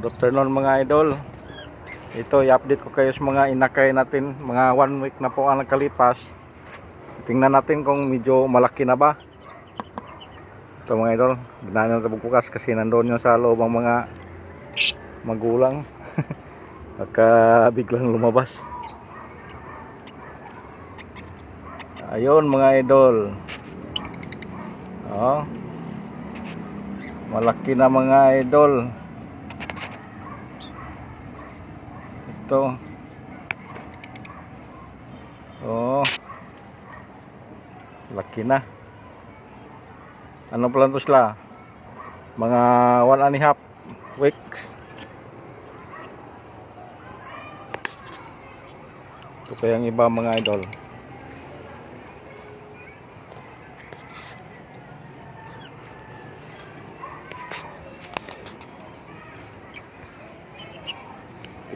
Good afternoon mga idol. Ito i-update ko kayo sa mga inakay natin. Mga 1 week na po ang nakalipas. Tingnan natin kung medyo malaki na ba. Ito mga idol, binahan na bukas kasi nandoon yung sa loob ang mga magulang. Baka biglang lumabas. Ayun mga idol. Oh. Malaki na mga idol. Ito. Oh. Laki na. Ano pala ito sila? Mga 1.5 weeks. Ito pa yung iba mga idol.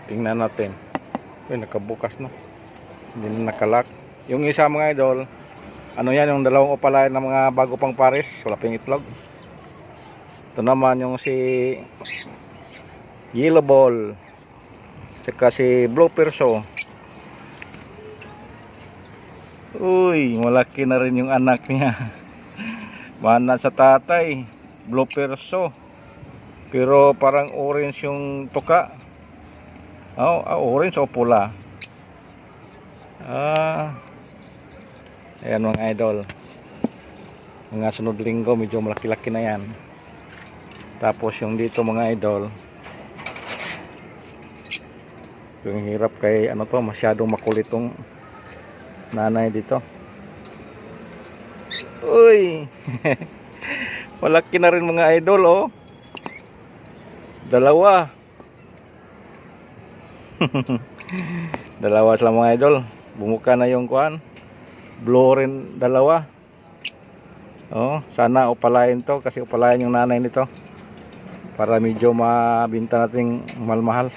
Tingnan natin. Uy, nakabukas na. Hindi na nakalak. Yung isa mga idol, ano yan, yung dalawang opalay na mga bago pang pares, wala pang itlog. Ito naman yung si Yellow Ball, saka si Blue Perso. Uy, malaki na rin yung anak niya. Mana sa tatay, Blue Perso. Pero parang orange yung tuka. Orange o pula. Ayan mga idol. Mga sunod linggo medyo malaki-laki na yan. Tapos yung dito mga idol, ito yung hirap kay ano to, masyadong makulitong nanay dito. Uy. Malaki na rin mga idol oh. Dalawa. Dalawa sila mga idol. Bumuka na yung kuan. Blue rin dalawa. Oh, sana upalain to kasi upalain yung nanay nito. Para medyo mabinta nating mahal-mahal.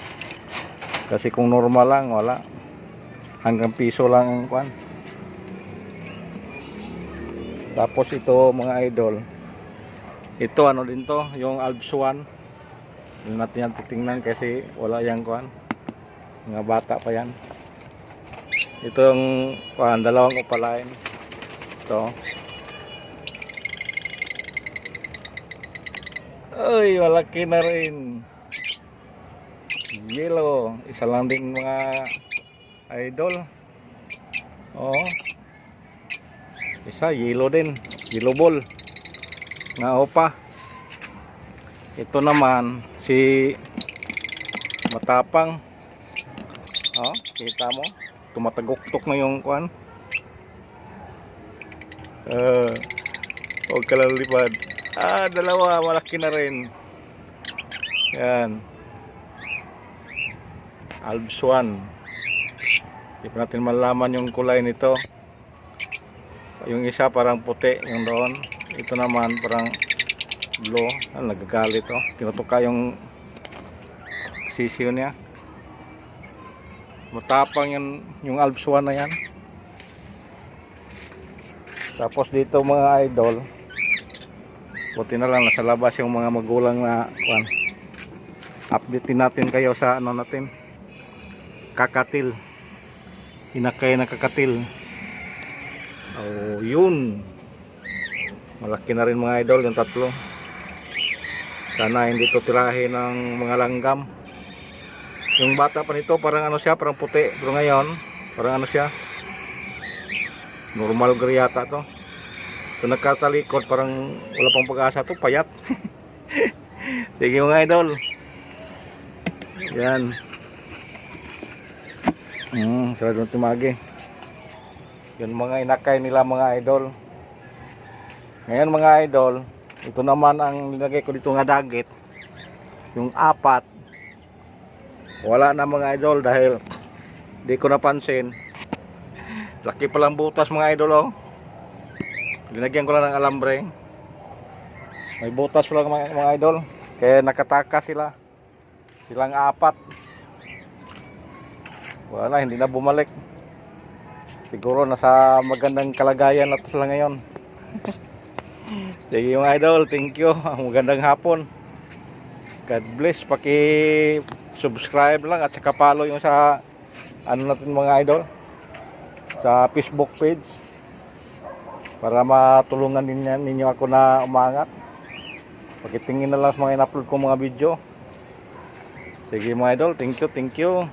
Kasi kung normal lang wala. Hanggang piso lang ang kuan. Tapos ito mga idol. Ito ano din to, yung Alpsuan. Hindi natin yan titingnan kasi wala yang kuan. Mga bata pa yan. Ito yung dalawang upalain. Ito. Uy, malaki na rin. Yellow. Isa lang din mga idol. Oh. Isa yellow din. Yellow ball. Nga opa. Ito naman si Matapang. Oh, kita mo? Tumatagok-tok na yung kuan. Huwag ka lang lipad. Dalawa. Malaki na rin. Yan. Alpsuan. Hindi pa natin malaman yung kulay nito. Yung isa parang puti. Yung doon. Ito naman parang blue. Nagagalit oh. Tinutuka yung sisiyo niya. Matapang yan, yung Alpsuan na yan. Tapos dito mga idol, buti na lang nasa labas yung mga magulang na kuan. Update natin kayo sa ano natin, kakatil. Inakay na kakatil. Oh, yun. Malaki na rin mga idol yung tatlo. Sana hindi to tirahin ng mga langgam. Yung bata pa nito parang ano siya, parang puti. Pero ngayon, parang ano siya, normal gray yata to. Ito nagkatalikod, parang wala pang pag-asa to, payat. Sige mga idol. Yan. Sarado ng timagi. Yun mga inakay nila mga idol. Ngayon mga idol, ito naman ang nilagay ko dito nga dagit. Yung 4. Wala na mga idol dahil di ko napansin. Laki palang butas mga idol oh. Linagyan ko lang ng alambre. May butas pala mga idol. Kaya nakataka sila. Silang 4. Wala, hindi na bumalik. Siguro nasa magandang kalagayan na sila ngayon. Sige mga idol, thank you. Magandang hapon. God bless. Paki-subscribe lang at saka follow yung sa ano natin mga idol, sa Facebook page para matulungan ninyo ako na umangat. Pakitingin na lang sa mga in-upload ko mga video. Sige mga idol, thank you.